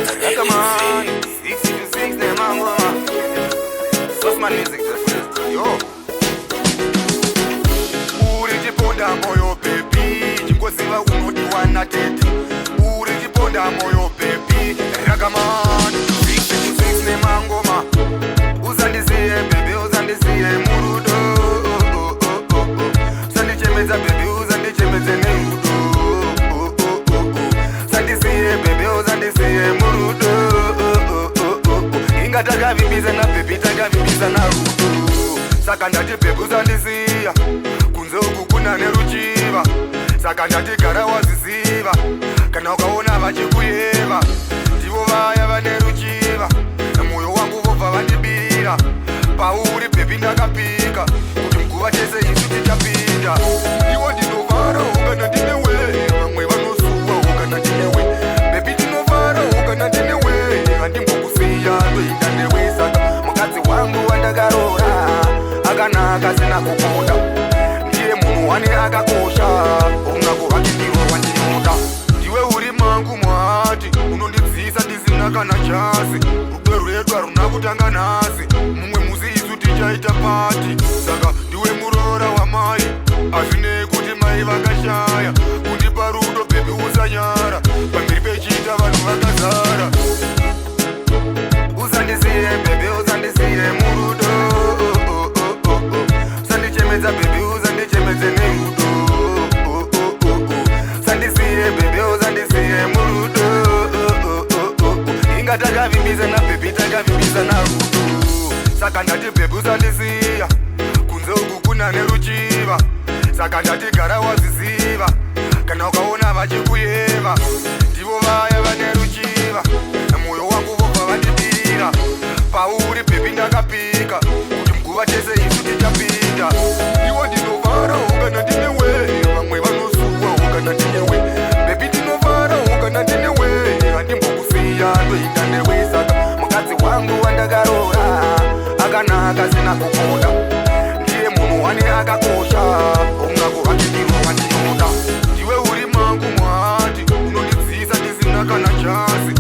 Come on, 6 to 6 ne mango. Soft man music just yo. Uri chiponda moyo baby, chikoziva unodiwana tete. Uri chiponda moyo baby, ragaman 6 to 6 ne mango ma. Uzandisiye baby, uzandisiye murudo. Uzandichemeza baby, uzandichemeze nerudo. Uzandisiye baby, uzandisiye murudo. Inga takavimbiza na baby, takavimbiza na rudo. Saka ndati baby uzandisiya, kunze uku kuna neruchiva. Saka ndati gara waziziva, kana ukaona vachikuyeva. Ndivo vaya vaneruchiva, moyo wangu vobva vandibira. Pauri baby ndakapika, kuti mguva chese isu tichapinda. Iwo ndinovara ukana ndinewe, vamwe vanosuwa ukana ndinewe. Baby ndinovara ukana ndinewe, handimbokusiya ndoinda newe. Saka mukadzi wangu wandakarora, akanaka sina kukuda. Ndiye munhu wane akakosha, ungakuhati ndiro wandinoda. Ndiwe uri mangu mwati, unondidzisa ndisina kana chasi. Rudo rwedu haruna kutanga nhasi, mumwe musi isu tichaita pati. Saka ndiwe muroora wamai, hazvinei kuti mai vakashaya. Kundipa rudo baby usanyara, pamberi pechiita vanhu vakazara. Uzandisiye baby, uzandisiye murudo. Uzandichemedza baby, uzandichemedze nerudo. Uzandisiye baby, uzandisiye murudo. Inga takavimbiza na baby, takavimbiza na rudo. Saka ndati baby uzandisiya, kunze uku kuna neruchiva. Saka ndati gara waziziva, kana ukaona vachikuyeva. Ndivo vaya vaneruchiva, moyo wangu vobva vandibira. Pauri baby ndakapika, kuti mguva chese isu tichapinda. Iwo ndinovara ukana ndinewe, vamwe vanosuwa ukana ndinewe. Baby ndinovara ukana ndinewe, handimbokusiya ndoinda newe. Saka mukadzi wangu wandakarora, akanaka sina kukuda. Ndiye munhu wane akakosha, ungakuhati ndiro wandinoda. Ndiwe uri mangu mwati, unondidzisa ndisina kana chasi.